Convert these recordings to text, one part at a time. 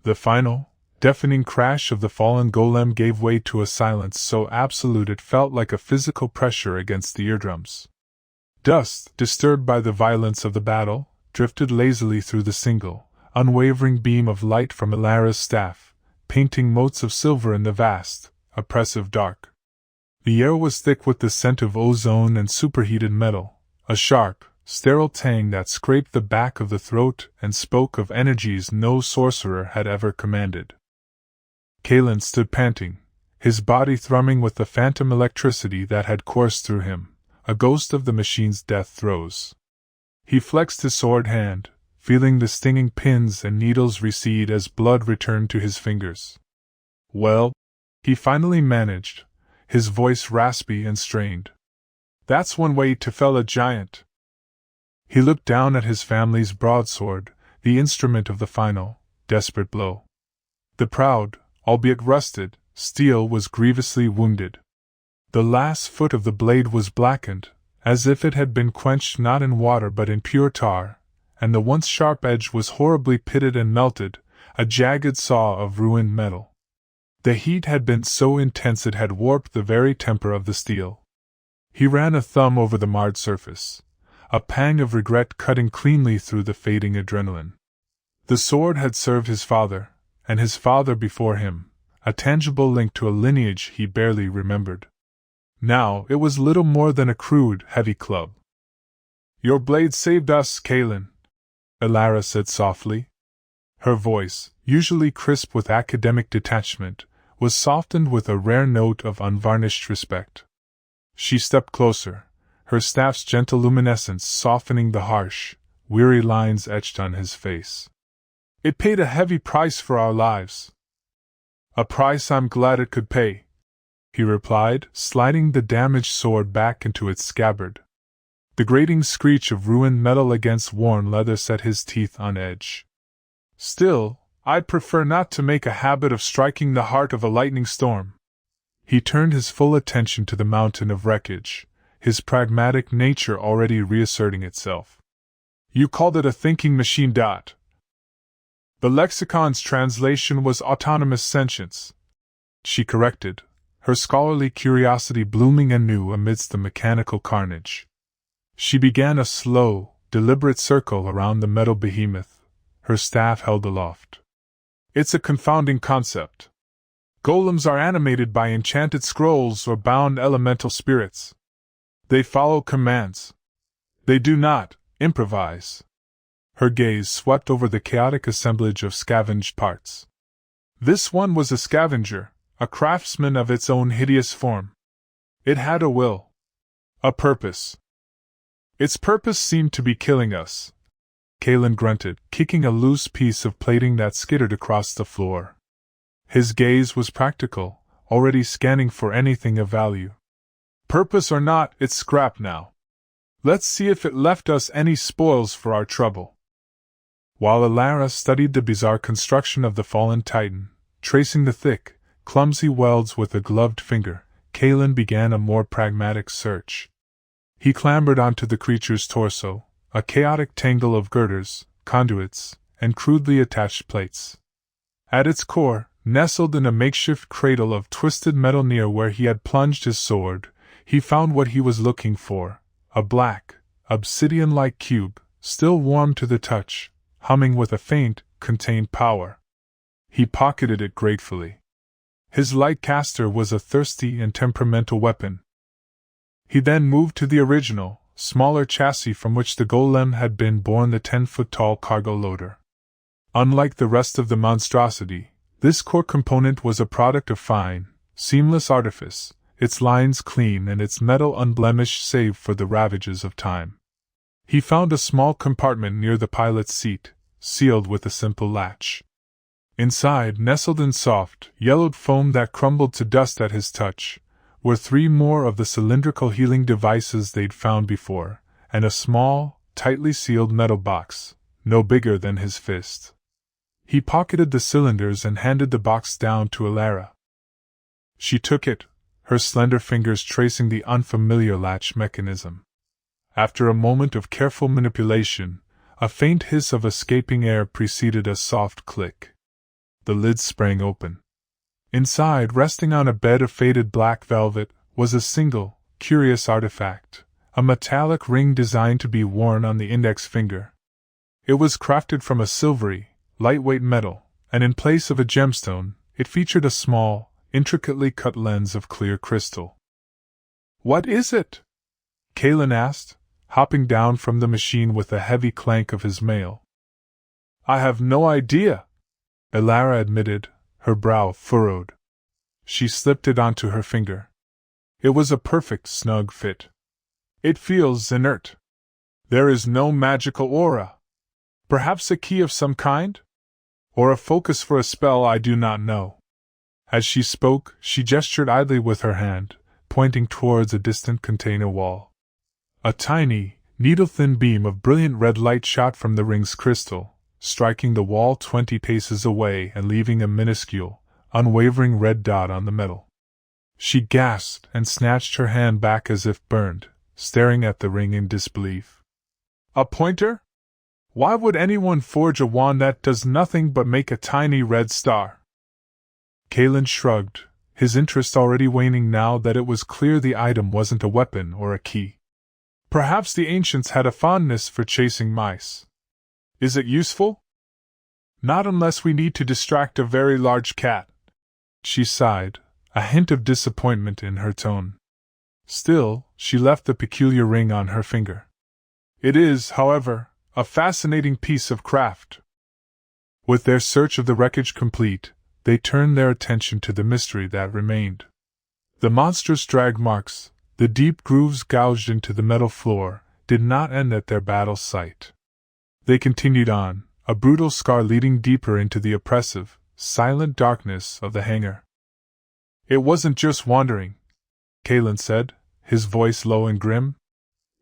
The final, deafening crash of the fallen golem gave way to a silence so absolute it felt like a physical pressure against the eardrums. Dust, disturbed by the violence of the battle, drifted lazily through the single, unwavering beam of light from Ilara's staff, painting motes of silver in the vast, oppressive dark. The air was thick with the scent of ozone and superheated metal, a sharp, sterile tang that scraped the back of the throat and spoke of energies no sorcerer had ever commanded. Kalen stood panting, his body thrumming with the phantom electricity that had coursed through him, a ghost of the machine's death throes. He flexed his sword hand, feeling the stinging pins and needles recede as blood returned to his fingers. "Well," he finally managed, his voice raspy and strained. "That's one way to fell a giant." He looked down at his family's broadsword, the instrument of the final, desperate blow. The proud, albeit rusted, steel was grievously wounded. The last foot of the blade was blackened, as if it had been quenched not in water but in pure tar, and the once sharp edge was horribly pitted and melted, a jagged saw of ruined metal. The heat had been so intense it had warped the very temper of the steel. He ran a thumb over the marred surface, a pang of regret cutting cleanly through the fading adrenaline. The sword had served his father, and his father before him, a tangible link to a lineage he barely remembered. Now it was little more than a crude, heavy club. "Your blade saved us, Kalen," Ilara said softly. Her voice, usually crisp with academic detachment, was softened with a rare note of unvarnished respect. She stepped closer, her staff's gentle luminescence softening the harsh, weary lines etched on his face. "It paid a heavy price for our lives." "A price I'm glad it could pay," he replied, sliding the damaged sword back into its scabbard. The grating screech of ruined metal against worn leather set his teeth on edge. "Still, I'd prefer not to make a habit of striking the heart of a lightning storm." He turned his full attention to the mountain of wreckage, his pragmatic nature already reasserting itself. "You called it a thinking machine. The lexicon's translation was autonomous sentience," she corrected, her scholarly curiosity blooming anew amidst the mechanical carnage. She began a slow, deliberate circle around the metal behemoth, her staff held aloft. "It's a confounding concept. Golems are animated by enchanted scrolls or bound elemental spirits. They follow commands. They do not improvise." Her gaze swept over the chaotic assemblage of scavenged parts. This one was a scavenger, a craftsman of its own hideous form. It had a will. A purpose. Its purpose seemed to be killing us. Kalen grunted, kicking a loose piece of plating that skittered across the floor. His gaze was practical, already scanning for anything of value. "Purpose or not, it's scrap now. Let's see if it left us any spoils for our trouble." While Ilara studied the bizarre construction of the fallen titan, tracing the thick, clumsy welds with a gloved finger, Kalen began a more pragmatic search. He clambered onto the creature's torso, a chaotic tangle of girders, conduits, and crudely attached plates. At its core, nestled in a makeshift cradle of twisted metal near where he had plunged his sword, he found what he was looking for, a black, obsidian-like cube, still warm to the touch, humming with a faint, contained power. He pocketed it gratefully. His light caster was a thirsty and temperamental weapon. He then moved to the original, smaller chassis from which the golem had been born, the 10-foot-tall cargo loader. Unlike the rest of the monstrosity, this core component was a product of fine, seamless artifice, its lines clean and its metal unblemished save for the ravages of time. He found a small compartment near the pilot's seat, sealed with a simple latch. Inside, nestled in soft, yellowed foam that crumbled to dust at his touch, were 3 more of the cylindrical healing devices they'd found before, and a small, tightly sealed metal box, no bigger than his fist. He pocketed the cylinders and handed the box down to Ilara. She took it, her slender fingers tracing the unfamiliar latch mechanism. After a moment of careful manipulation, a faint hiss of escaping air preceded a soft click. the lid sprang open. Inside, resting on a bed of faded black velvet, was a single, curious artifact, a metallic ring designed to be worn on the index finger. It was crafted from a silvery, lightweight metal, and in place of a gemstone, it featured a small, intricately cut lens of clear crystal. "What is it?" Kalen asked, hopping down from the machine with a heavy clank of his mail. "I have no idea," Elara admitted, her brow furrowed. She slipped it onto her finger. It was a perfect, snug fit. "It feels inert. There is no magical aura. Perhaps a key of some kind? Or a focus for a spell I do not know." As she spoke, she gestured idly with her hand, pointing towards a distant container wall. A tiny, needle-thin beam of brilliant red light shot from the ring's crystal, striking the wall 20 paces away and leaving a minuscule, unwavering red dot on the metal. She gasped and snatched her hand back as if burned, staring at the ring in disbelief. "A pointer? Why would anyone forge a wand that does nothing but make a tiny red star?" Kalen shrugged, his interest already waning now that it was clear the item wasn't a weapon or a key. "Perhaps the ancients had a fondness for chasing mice. Is it useful?" "Not unless we need to distract a very large cat." She sighed, a hint of disappointment in her tone. Still, she left the peculiar ring on her finger. "It is, however, a fascinating piece of craft." With their search of the wreckage complete, they turned their attention to the mystery that remained. The monstrous drag marks, the deep grooves gouged into the metal floor, did not end at their battle site. They continued on, a brutal scar leading deeper into the oppressive, silent darkness of the hangar. "It wasn't just wandering," Kalen said, his voice low and grim.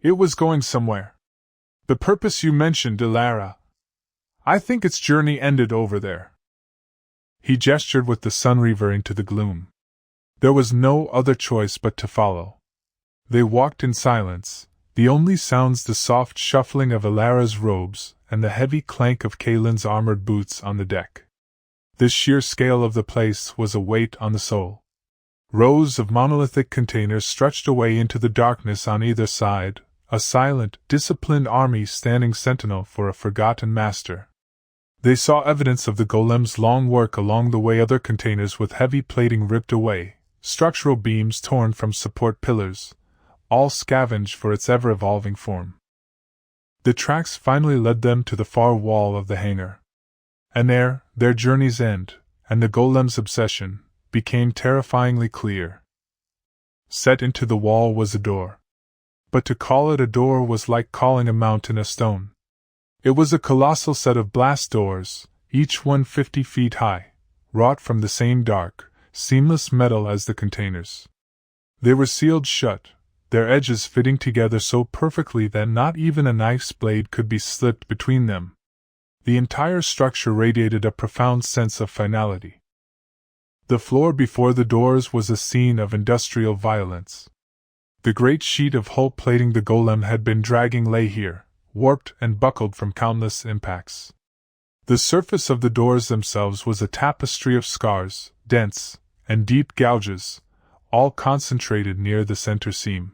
"It was going somewhere. The purpose you mentioned, Elara. I think its journey ended over there." He gestured with the Sunreaver into the gloom. There was no other choice but to follow. They walked in silence, the only sounds the soft shuffling of Elara's robes and the heavy clank of Kalen's armored boots on the deck. The sheer scale of the place was a weight on the soul. Rows of monolithic containers stretched away into the darkness on either side, a silent, disciplined army standing sentinel for a forgotten master. They saw evidence of the golem's long work along the way, other containers with heavy plating ripped away, structural beams torn from support pillars, all scavenged for its ever-evolving form. The tracks finally led them to the far wall of the hangar. And there, their journey's end, and the golem's obsession, became terrifyingly clear. Set into the wall was a door. But to call it a door was like calling a mountain a stone. It was a colossal set of blast doors, each one 50 feet high, wrought from the same dark, seamless metal as the containers. They were sealed shut, their edges fitting together so perfectly that not even a knife's blade could be slipped between them. The entire structure radiated a profound sense of finality. The floor before the doors was a scene of industrial violence. The great sheet of hull plating the golem had been dragging lay here, warped and buckled from countless impacts. The surface of the doors themselves was a tapestry of scars, dents, and deep gouges, all concentrated near the center seam.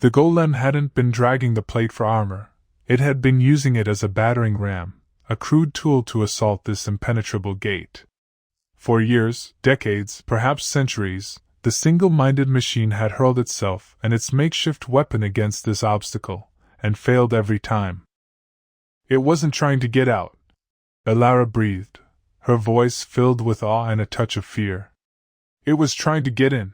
The golem hadn't been dragging the plate for armor, it had been using it as a battering ram, a crude tool to assault this impenetrable gate. For years, decades, perhaps centuries, the single-minded machine had hurled itself and its makeshift weapon against this obstacle, and failed every time. "It wasn't trying to get out," Elara breathed, her voice filled with awe and a touch of fear. "It was trying to get in."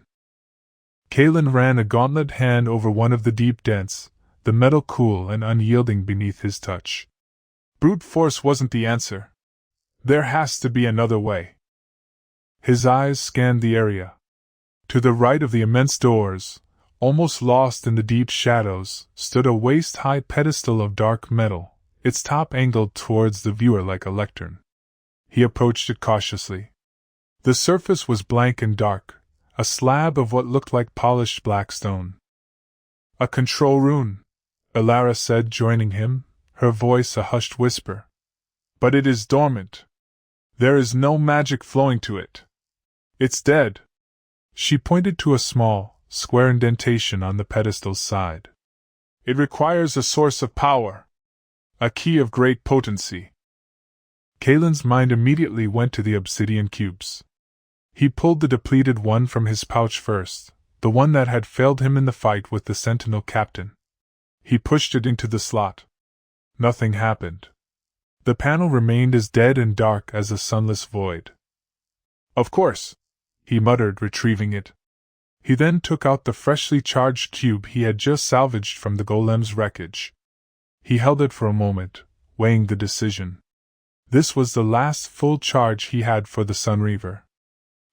Kalen ran a gauntlet hand over one of the deep dents, the metal cool and unyielding beneath his touch. "Brute force wasn't the answer. There has to be another way." His eyes scanned the area. To the right of the immense doors, almost lost in the deep shadows, stood a waist-high pedestal of dark metal, its top angled towards the viewer like a lectern. He approached it cautiously. The surface was blank and dark, a slab of what looked like polished black stone. "A control rune," Elara said, joining him, her voice a hushed whisper. "But it is dormant." There is no magic flowing to it. It's dead. She pointed to a small, square indentation on the pedestal's side. It requires a source of power. A key of great potency. Kalen's mind immediately went to the obsidian cubes. He pulled the depleted one from his pouch first, the one that had failed him in the fight with the Sentinel captain. He pushed it into the slot. Nothing happened. The panel remained as dead and dark as a sunless void. Of course, he muttered, retrieving it. He then took out the freshly charged cube he had just salvaged from the golem's wreckage. He held it for a moment, weighing the decision. This was the last full charge he had for the Sunreaver.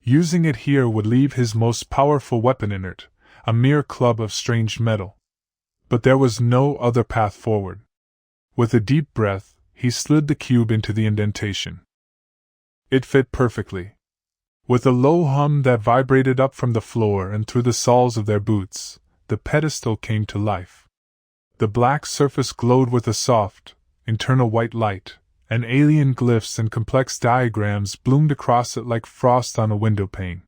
Using it here would leave his most powerful weapon inert, a mere club of strange metal. But there was no other path forward. With a deep breath, he slid the cube into the indentation. It fit perfectly. With a low hum that vibrated up from the floor and through the soles of their boots, the pedestal came to life. The black surface glowed with a soft, internal white light, and alien glyphs and complex diagrams bloomed across it like frost on a windowpane.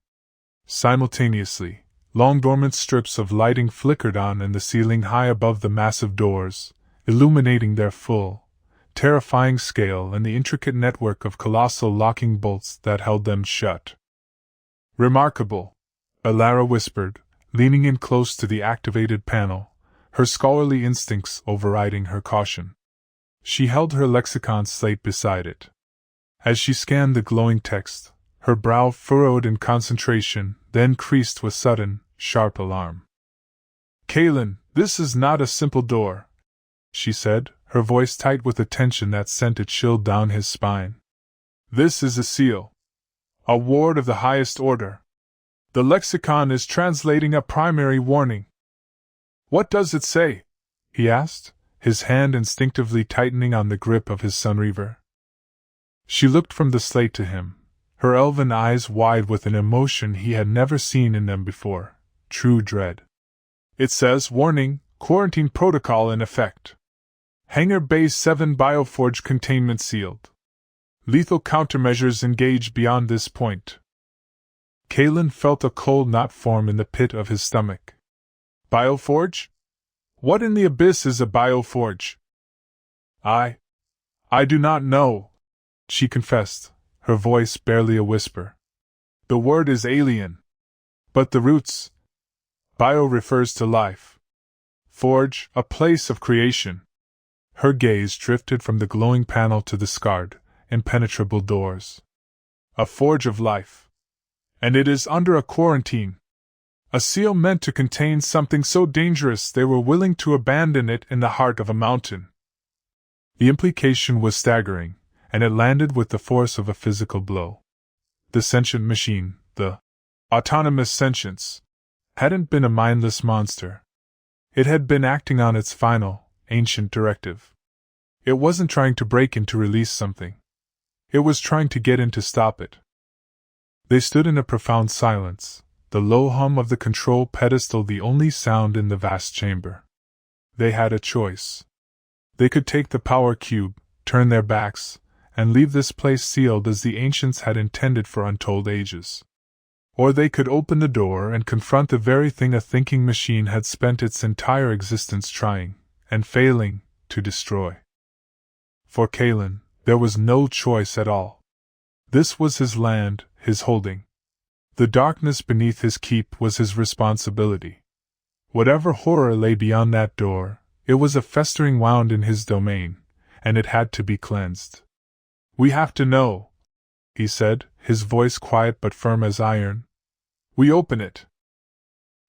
Simultaneously, long dormant strips of lighting flickered on in the ceiling high above the massive doors, illuminating their full, terrifying scale and the intricate network of colossal locking bolts that held them shut. Remarkable, Alara whispered, leaning in close to the activated panel, her scholarly instincts overriding her caution. She held her lexicon slate beside it. As she scanned the glowing text, her brow furrowed in concentration, then creased with sudden, sharp alarm. Kalen, this is not a simple door, she said, her voice tight with a tension that sent a chill down his spine. This is a seal. A ward of the highest order. The lexicon is translating a primary warning. What does it say? He asked, his hand instinctively tightening on the grip of his Sunreaver. She looked from the slate to him, her elven eyes wide with an emotion he had never seen in them before, true dread. It says, warning, quarantine protocol in effect. Hangar Bay 7 Bioforge containment sealed. Lethal countermeasures engaged beyond this point. Kalen felt a cold knot form in the pit of his stomach. Bioforge? What in the abyss is a bioforge? I do not know, she confessed, her voice barely a whisper. The word is alien. But the roots. Bio refers to life. Forge, a place of creation. Her gaze drifted from the glowing panel to the scarred, impenetrable doors. A forge of life. And it is under a quarantine. A seal meant to contain something so dangerous they were willing to abandon it in the heart of a mountain. The implication was staggering, and it landed with the force of a physical blow. The sentient machine, the autonomous sentience, hadn't been a mindless monster. It had been acting on its final, ancient directive. It wasn't trying to break in to release something. It was trying to get in to stop it. They stood in a profound silence, the low hum of the control pedestal the only sound in the vast chamber. They had a choice. They could take the power cube, turn their backs, and leave this place sealed as the ancients had intended for untold ages. Or they could open the door and confront the very thing a thinking machine had spent its entire existence trying, and failing, to destroy. For Kalen, there was no choice at all. This was his land, his holding. The darkness beneath his keep was his responsibility. Whatever horror lay beyond that door, it was a festering wound in his domain, and it had to be cleansed. We have to know, he said, his voice quiet but firm as iron. We open it.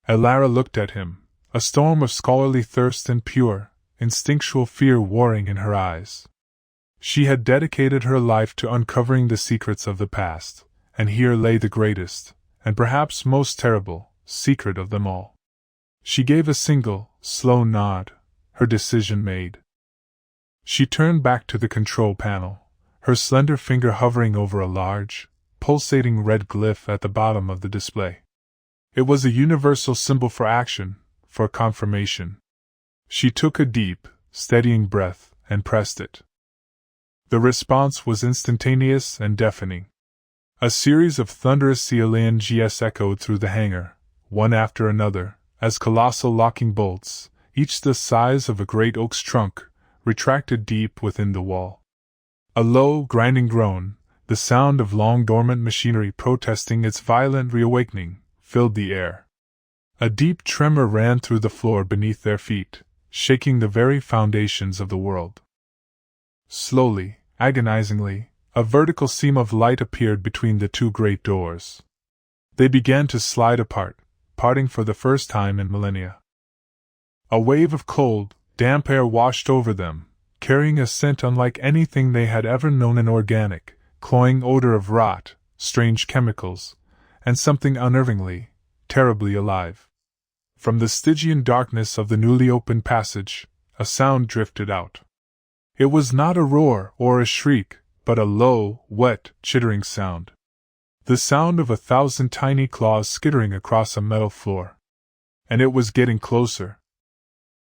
Alara looked at him, a storm of scholarly thirst and pure, instinctual fear warring in her eyes. She had dedicated her life to uncovering the secrets of the past, and here lay the greatest, and perhaps most terrible, secret of them all. She gave a single, slow nod, her decision made. She turned back to the control panel, her slender finger hovering over a large, pulsating red glyph at the bottom of the display. It was a universal symbol for action, for confirmation. She took a deep, steadying breath and pressed it. The response was instantaneous and deafening. A series of thunderous CLNGs echoed through the hangar, one after another, as colossal locking bolts, each the size of a great oak's trunk, retracted deep within the wall. A low, grinding groan, the sound of long-dormant machinery protesting its violent reawakening, filled the air. A deep tremor ran through the floor beneath their feet, shaking the very foundations of the world. Slowly, agonizingly, a vertical seam of light appeared between the two great doors. They began to slide apart, parting for the first time in millennia. A wave of cold, damp air washed over them, carrying a scent unlike anything they had ever known, an organic, cloying odor of rot, strange chemicals, and something unnervingly, terribly alive. From the Stygian darkness of the newly opened passage, a sound drifted out. It was not a roar or a shriek, but a low, wet, chittering sound. The sound of 1,000 tiny claws skittering across a metal floor. And it was getting closer.